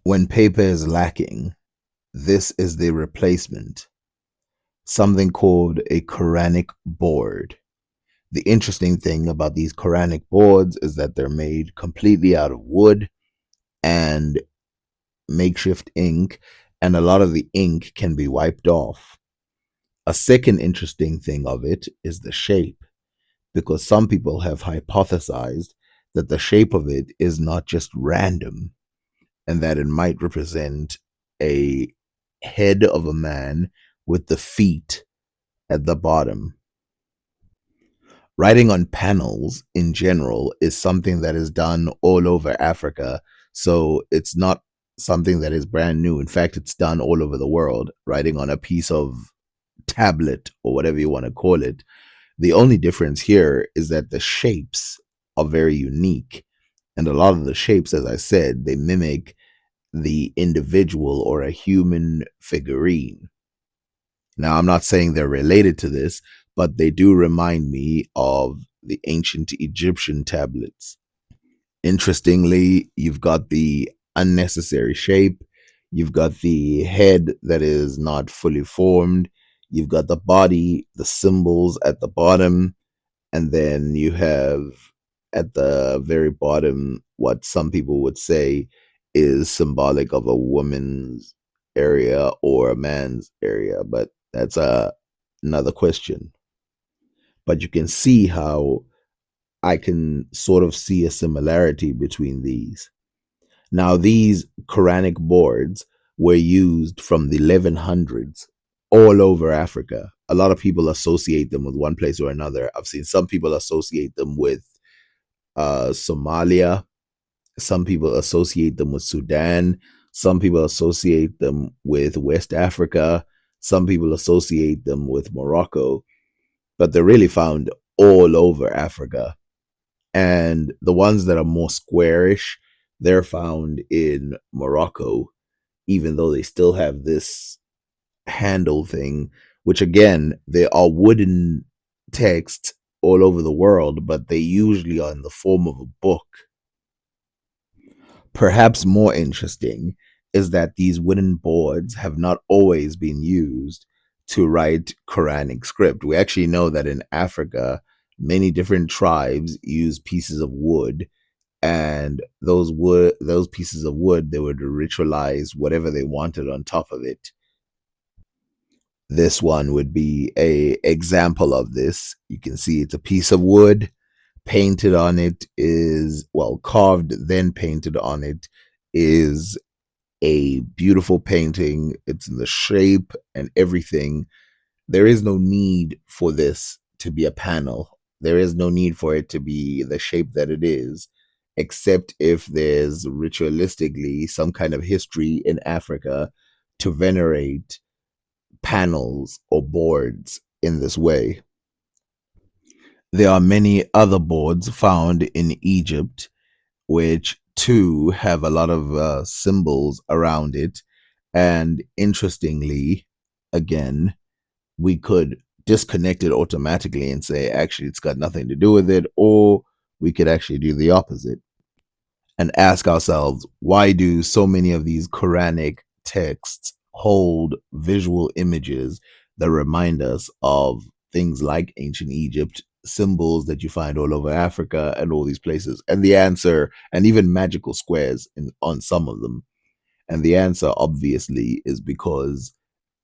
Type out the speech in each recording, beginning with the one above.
When paper is lacking, this is the replacement, something called a Quranic board. The interesting thing about these Quranic boards is that they're made completely out of wood and makeshift ink, and a lot of the ink can be wiped off. A second interesting thing of it is the shape, because some people have hypothesized that the shape of it is not just random and that it might represent a head of a man with the feet at the bottom. Writing on panels in general is something that is done all over Africa. So it's not something that is brand new. In fact, it's done all over the world, writing on a piece of tablet or whatever you want to call it. The only difference here is that the shapes are very unique. And a lot of the shapes, as I said, they mimic the individual or a human figurine. Now, I'm not saying they're related to this, but they do remind me of the ancient Egyptian tablets. Interestingly, you've got the unnecessary shape, you've got the head that is not fully formed, you've got the body, the symbols at the bottom, and then you have at the very bottom what some people would say is symbolic of a woman's area or a man's area, but that's another question. But you can see how I can sort of see a similarity between these. Now, these Quranic boards were used from the 1100s all over Africa. A lot of people associate them with one place or another. I've seen some people associate them with Somalia. Some people associate them with Sudan. Some people associate them with West Africa. Some people associate them with Morocco, but they're really found all over Africa. And the ones that are more squarish, they're found in Morocco, even though they still have this handle thing, which again, they are wooden text all over the world, but they usually are in the form of a book. Perhaps more interesting is that these wooden boards have not always been used to write Quranic script. We actually know that in Africa, many different tribes use pieces of wood, and those pieces of wood, they would ritualize whatever they wanted on top of it. This one would be a example of this. You can see it's a piece of wood. Painted on it is, well, carved then painted on it is a beautiful painting. It's in the shape and everything. There is no need for this to be a panel. There is no need for it to be the shape that it is, except if there's ritualistically some kind of history in Africa to venerate panels or boards in this way. There are many other boards found in Egypt, which too have a lot of symbols around it. And interestingly, again, we could disconnect it automatically and say, actually, it's got nothing to do with it, or we could actually do the opposite and ask ourselves, why do so many of these Quranic texts hold visual images that remind us of things like ancient Egypt, symbols that you find all over Africa and all these places? And the answer, and even magical squares on some of them. And the answer, obviously, is because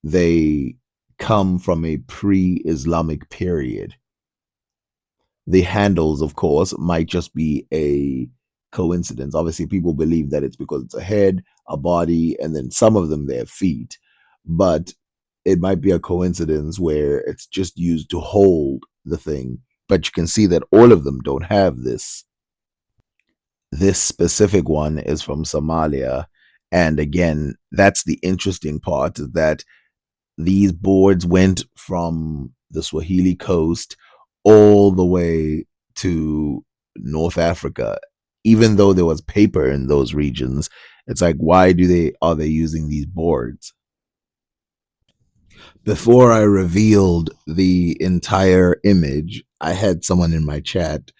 they come from a pre Islamic period. The handles, of course, might just be a coincidence. Obviously, people believe that it's because it's a head, a body, and then some of them they have feet. But it might be a coincidence where it's just used to hold the thing. But you can see that all of them don't have this. This specific one is from Somalia. And again, that's the interesting part, is that these boards went from the Swahili coast all the way to North Africa. Even though there was paper in those regions, it's like, why do they are they using these boards? Before I revealed the entire image, I had someone in my chat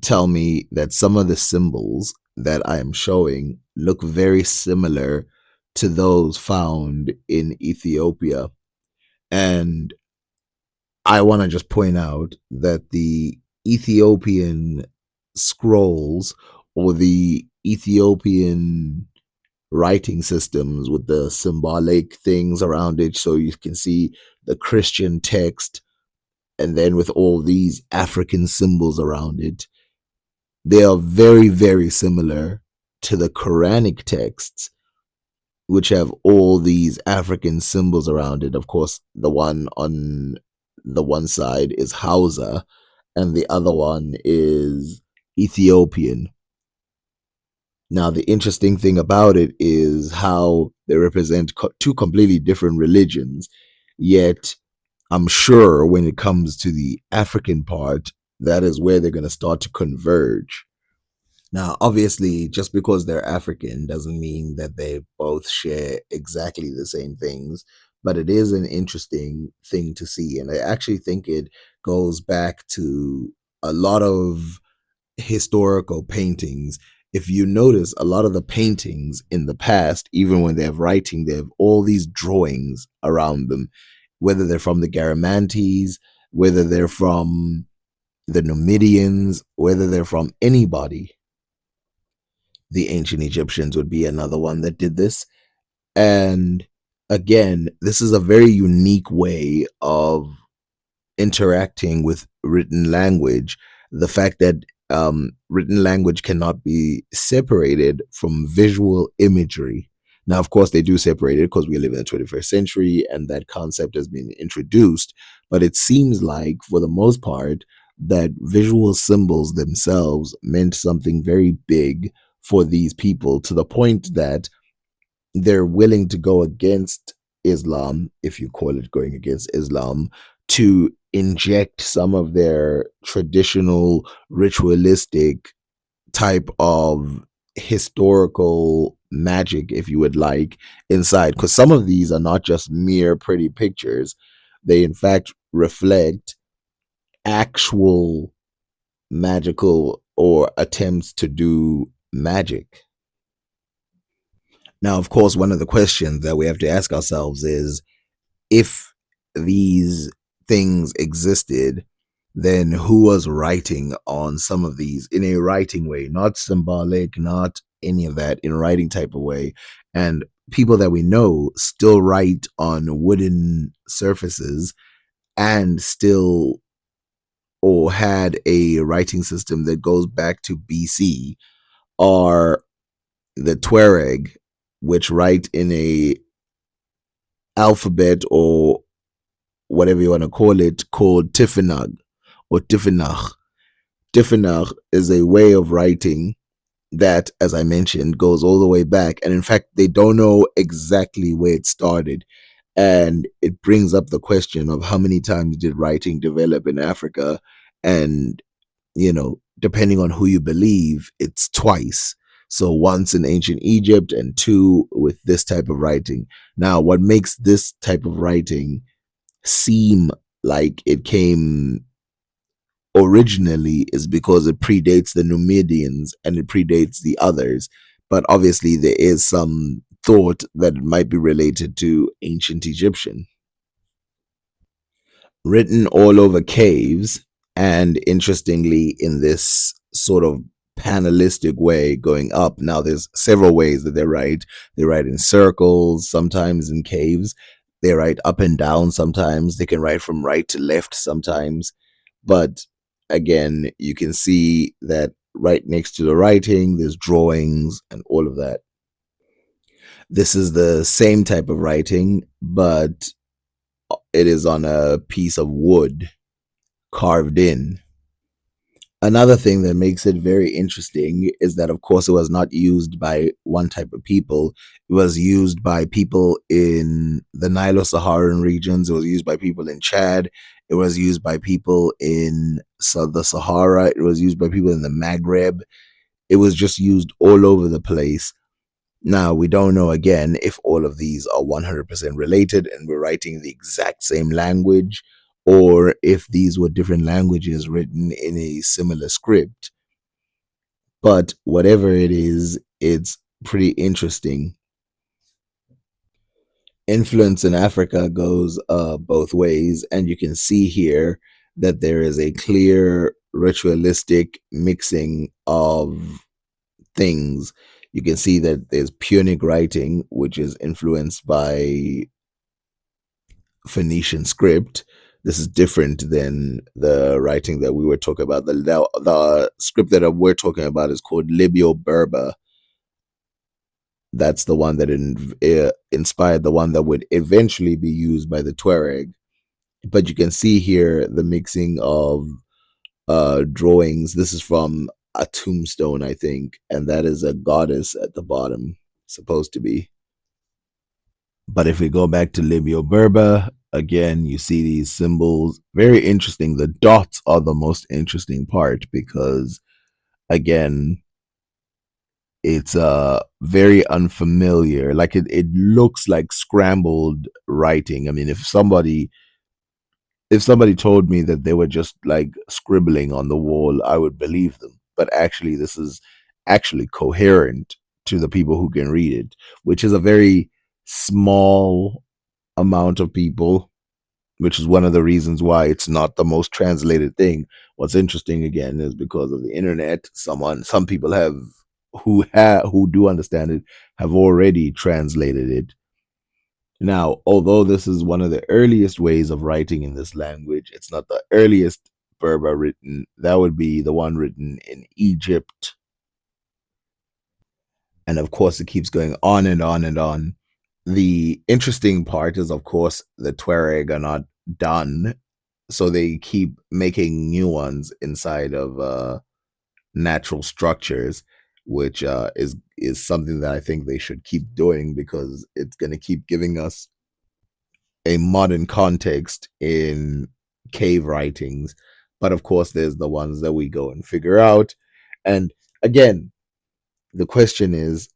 tell me that some of the symbols that I am showing look very similar to those found in Ethiopia. And I want to just point out that the Ethiopian scrolls, or the Ethiopian writing systems with the symbolic things around it, so you can see the Christian text and then with all these African symbols around it, they are very, very similar to the Quranic texts, which have all these African symbols around it. Of course, the one on the one side is Hausa, and the other one is Ethiopian. Now, the interesting thing about it is how they represent two completely different religions, yet I'm sure when it comes to the African part, that is where they're going to start to converge. Now, obviously, just because they're African doesn't mean that they both share exactly the same things, but it is an interesting thing to see. And I actually think it goes back to a lot of historical paintings. If you notice, a lot of the paintings in the past, even when they have writing, they have all these drawings around them, whether they're from the Garamantes, whether they're from the Numidians, whether they're from anybody. The ancient Egyptians would be another one that did this. And again, this is a very unique way of interacting with written language. The fact that written language cannot be separated from visual imagery. Now, of course, they do separate it because we live in the 21st century and that concept has been introduced. But it seems like, for the most part, that visual symbols themselves meant something very big for these people, to the point that they're willing to go against Islam, if you call it going against Islam, to inject some of their traditional ritualistic type of historical magic, if you would like, inside. Because some of these are not just mere pretty pictures, they in fact reflect actual magical or attempts to do magic. Now, of course, one of the questions that we have to ask ourselves is, if these things existed, then who was writing on some of these in a writing way, not symbolic, not any of that, in a writing type of way? And people that we know still write on wooden surfaces and still, or had a writing system that goes back to BC, are the Tuareg, which write in a alphabet, or whatever you want to call it, called Tifinagh or Tifinagh. Tifinagh is a way of writing that, as I mentioned, goes all the way back. And in fact, they don't know exactly where it started. And it brings up the question of how many times did writing develop in Africa? And, depending on who you believe, it's twice. So once in ancient Egypt and two with this type of writing. Now, what makes this type of writing seem like it came originally is because it predates the Numidians and it predates the others. But obviously, there is some thought that it might be related to ancient Egyptian. Written all over caves, and interestingly, in this sort of panelistic way going up. Now, there's several ways that they write. They write in circles, sometimes in caves. They write up and down sometimes. They can write from right to left sometimes. But again, you can see that right next to the writing, there's drawings and all of that. This is the same type of writing, but it is on a piece of wood carved in. Another thing that makes it very interesting is that, of course, it was not used by one type of people. It was used by people in the Nilo-Saharan regions. It was used by people in Chad. It was used by people in the Sahara. It was used by people in the Maghreb. It was just used all over the place. Now, we don't know, again, if all of these are 100% related and we're writing the exact same language, or if these were different languages written in a similar script. But whatever it is, it's pretty interesting. Influence in Africa goes both ways, and you can see here that there is a clear ritualistic mixing of things. You can see that there's Punic writing, which is influenced by Phoenician script. This is different than the writing that we were talking about. The script that we're talking about is called Libyo Berber. That's the one that inspired the one that would eventually be used by the Tuareg. But you can see here the mixing of drawings. This is from a tombstone, I think, and that is a goddess at the bottom, supposed to be. But if we go back to Libyo Berber, again, you see these symbols. Very interesting. The dots are the most interesting part because, again, it's very unfamiliar. Like it looks like scrambled writing. I mean, if somebody told me that they were just like scribbling on the wall, I would believe them. But actually, this is actually coherent to the people who can read it, which is a very small amount of people, which is one of the reasons why it's not the most translated thing. What's interesting again is because of the internet, some people who do understand it have already translated it. Now, although this is one of the earliest ways of writing in this language, it's not the earliest Berber written. That would be the one written in Egypt. And of course, it keeps going on and on and on. The interesting part is, of course, the Tuareg are not done. So they keep making new ones inside of natural structures, which is something that I think they should keep doing because it's going to keep giving us a modern context in cave writings. But of course, there's the ones that we go and figure out. And again, the question is,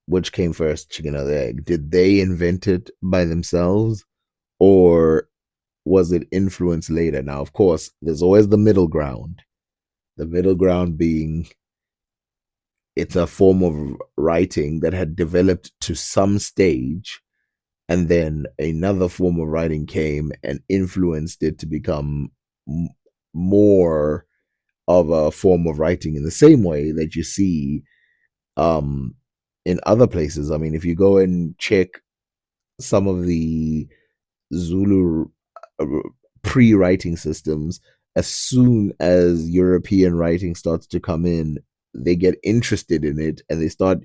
which came first, chicken or the egg? Did they invent it by themselves, or was it influenced later? Now, of course, there's always the middle ground. The middle ground being it's a form of writing that had developed to some stage, and then another form of writing came and influenced it to become more of a form of writing in the same way that you see um, in other places. I mean, if you go and check some of the Zulu uh, pre-writing systems, as soon as European writing starts to come in, they get interested in it and they start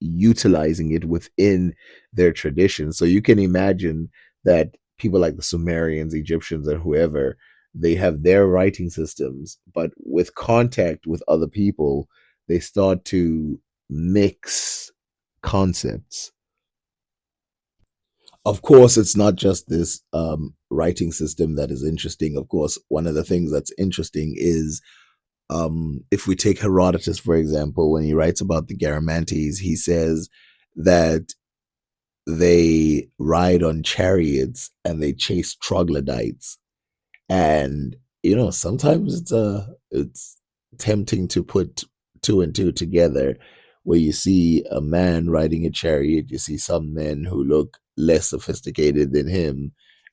utilizing it within their tradition. So you can imagine that people like the Sumerians, Egyptians, and whoever, they have their writing systems, but with contact with other people, they start to mix concepts. Of course, it's not just this writing system that is interesting. Of course, one of the things that's interesting is if we take Herodotus, for example, when he writes about the Garamantes, he says that they ride on chariots and they chase troglodytes. And sometimes it's tempting to put two and two together, where you see a man riding a chariot, you see some men who look less sophisticated than him,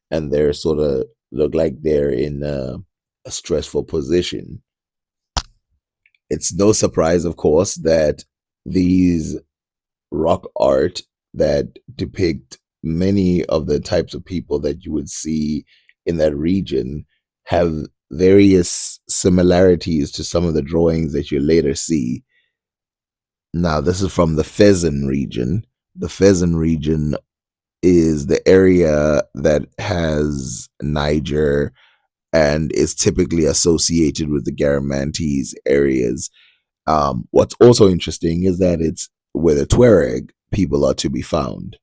and they're sort of look like they're in a stressful position. It's no surprise, of course, that these rock art that depict many of the types of people that you would see in that region have various similarities to some of the drawings that you later see. Now, this is from the Fezzan region. The Fezzan region is the area that has Niger and is typically associated with the Garamantes areas. What's also interesting is that it's where the Tuareg people are to be found.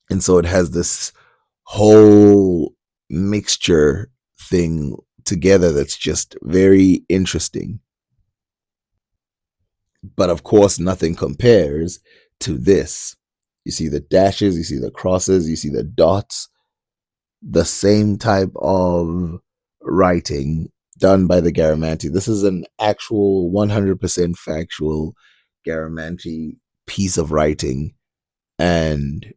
And so it has this whole mixture thing together that's just very interesting. But of course, nothing compares to this. You see the dashes, you see the crosses, you see the dots, the same type of writing done by the Garamanti. This is an actual 100% factual Garamanti piece of writing. And,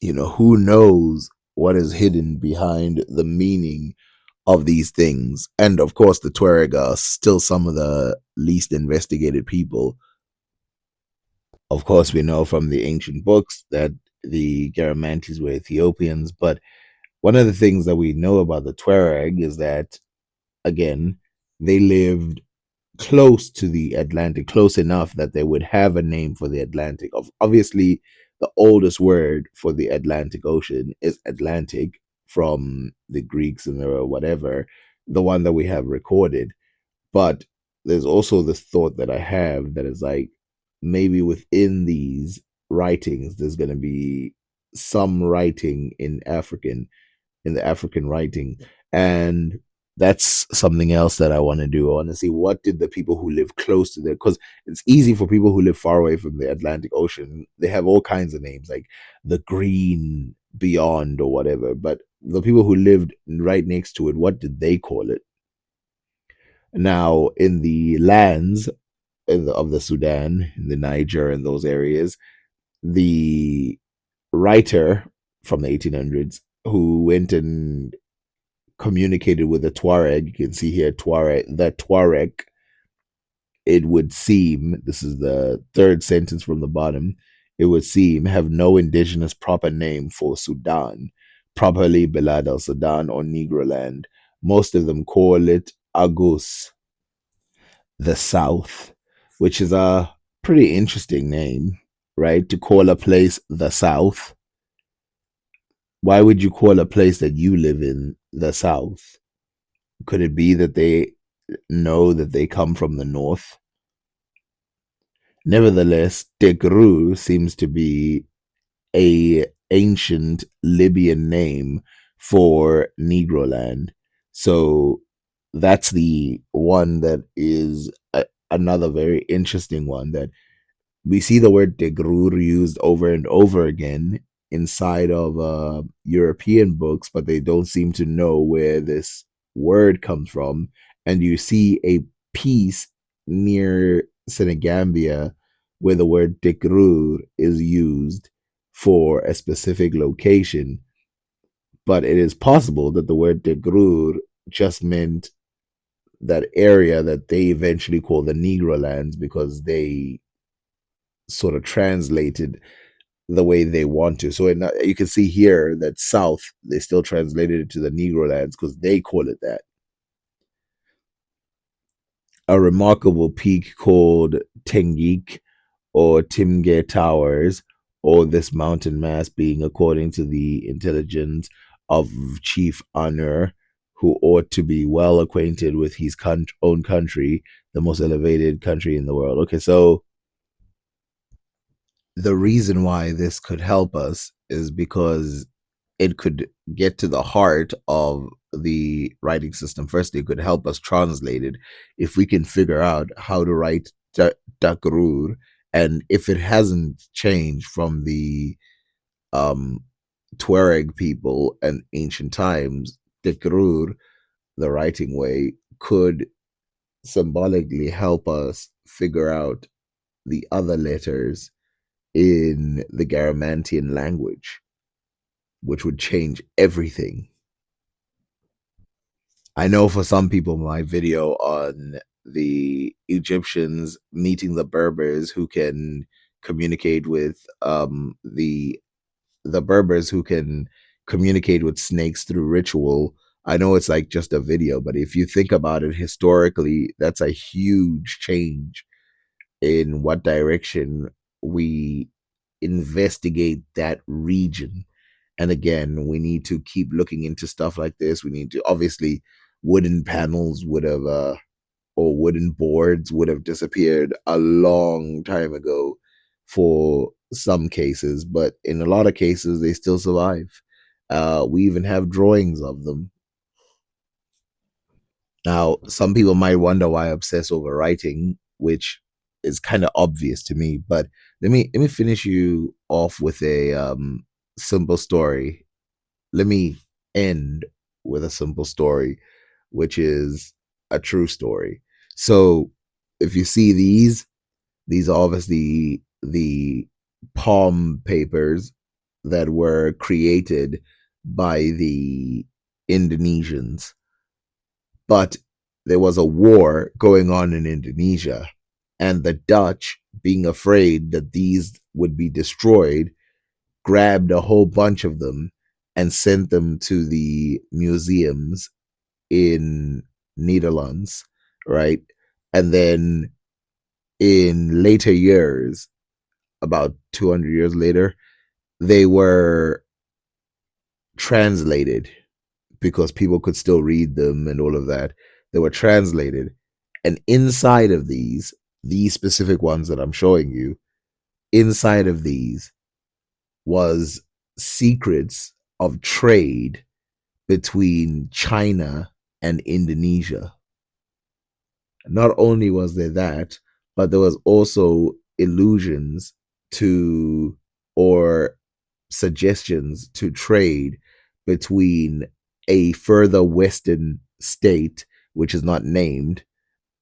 who knows what is hidden behind the meaning of these things. And of course, the Tuareg are still some of the least investigated people. Of course, we know from the ancient books that the Garamantes were Ethiopians, but one of the things that we know about the Tuareg is that, again, they lived close to the Atlantic, close enough that they would have a name for the Atlantic. Obviously, the oldest word for the Atlantic Ocean is Atlantic from the Greeks and or whatever, the one that we have recorded. But there's also this thought that I have that is like maybe within these writings, there's going to be some writing in the African writing. And that's something else that I want to do. I want to see what did the people who live close to there, because it's easy for people who live far away from the Atlantic Ocean. They have all kinds of names like the Green Beyond or whatever. But the people who lived right next to it, what did they call it? Now, in the lands of the Sudan, in the Niger, and those areas, the writer from the 1800s who went and communicated with the Tuareg. You can see here the Tuareg, it would seem, this is the third sentence from the bottom, it would seem have no indigenous proper name for Sudan, properly Belad al Sudan or Negro land. Most of them call it Agus, the South, which is a pretty interesting name, right? To call a place the South. Why would you call a place that you live in the South? Could it be that they know that they come from the north? Nevertheless, Tegru seems to be a ancient Libyan name for Negroland. So that's the one that is another very interesting one that we see the word degrur used over and over again inside of European books, but they don't seem to know where this word comes from. And you see a piece near Senegambia where the word degrur is used for a specific location. But it is possible that the word degrur just meant that area that they eventually call the Negro lands because they sort of translated the way they want to. So you can see here that South, they still translated it to the Negro lands because they call it that. A remarkable peak called Tengik or Timgeh Towers, or this mountain mass being according to the intelligence of Chief Anur, who ought to be well acquainted with his own country, the most elevated country in the world. Okay, so the reason why this could help us is because it could get to the heart of the writing system. First, it could help us translate it if we can figure out how to write Dakrur, and if it hasn't changed from the um, Tuareg people and ancient times, Dakrur, the writing way, could symbolically help us figure out the other letters in the Garamantian language, which would change everything. I know for some people, my video on the Egyptians meeting the Berbers who can communicate with the Berbers who can communicate with snakes through ritual. I know it's like just a video, but if you think about it historically, that's a huge change in what direction we investigate that region. And again, we need to keep looking into stuff like this. We need to, obviously, wooden panels would have or wooden boards would have disappeared a long time ago for some cases, but in a lot of cases they still survive. We even have drawings of them. Now, some people might wonder why I obsess over writing, which is kind of obvious to me. But let me finish you off with a simple story. Let me end with a simple story. which is a true story. So if you see these are obviously the palm papers that were created by the Indonesians, but there was a war going on in Indonesia, and the Dutch, being afraid that these would be destroyed, grabbed a whole bunch of them and sent them to the museums in Netherlands, right? And then in later years, about 200 years later, they were translated because people could still read them and all of that. They were translated. And inside of these specific ones that I'm showing you, inside of these was secrets of trade between China and Indonesia. Not only was there that, but there was also illusions to or suggestions to trade between a further western state, which is not named,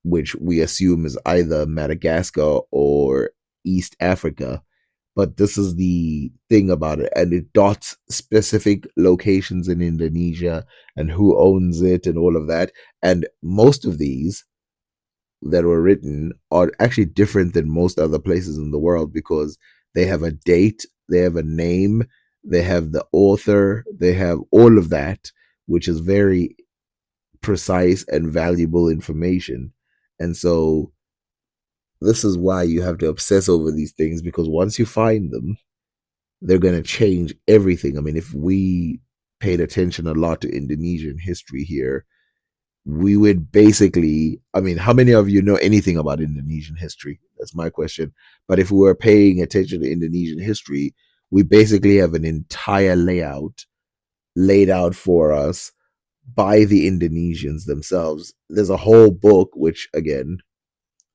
which we assume is either Madagascar or East Africa. But this is the thing about it, and it dots specific locations in Indonesia and who owns it and all of that. And most of these that were written are actually different than most other places in the world because they have a date, they have a name, they have the author, they have all of that, which is very precise and valuable information. And so this is why you have to obsess over these things, because once you find them, they're going to change everything. I mean, if we paid attention a lot to Indonesian history here, we would basically, I mean, how many of you know anything about Indonesian history? That's my question. But if we were paying attention to Indonesian history, we basically have an entire layout laid out for us by the Indonesians themselves. There's a whole book, which again,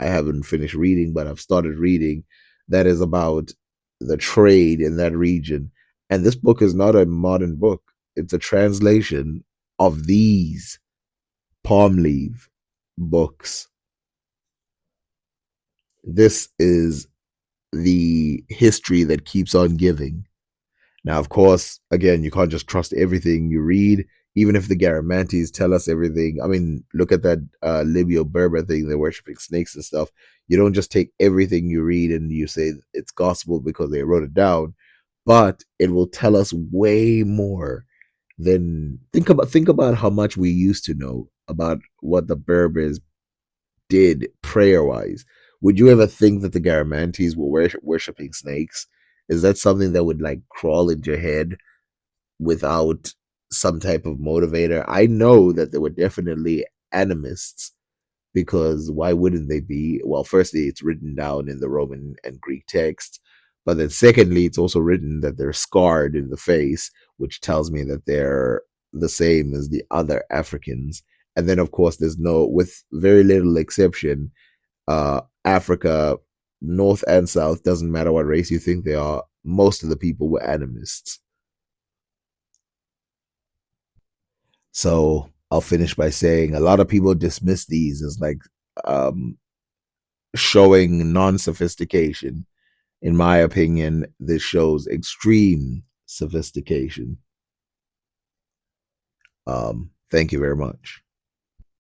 I haven't finished reading, but I've started reading, that is about the trade in that region. And this book is not a modern book, it's a translation of these palm leaf books. This is the history that keeps on giving. Now, of course, again, you can't just trust everything you read, even if the Garamantes tell us everything. I mean, look at that Libyo Berber thing, they're worshiping snakes and stuff. You don't just take everything you read and you say it's gospel because they wrote it down, but it will tell us way more than think about how much we used to know about what the Berbers did prayer wise. Would you ever think that the Garamantes were worshiping snakes? Is that something that would like crawl into your head without some type of motivator? I know that there were definitely animists, because why wouldn't they be? Well, firstly, it's written down in the Roman and Greek text, but then secondly, it's also written that they're scarred in the face, which tells me that they're the same as the other Africans. And then, of course, there's no, with very little exception, Africa, North and South, doesn't matter what race you think they are, most of the people were animists. So I'll finish by saying a lot of people dismiss these as like um, showing non sophistication. In my opinion, this shows extreme sophistication. Thank you very much.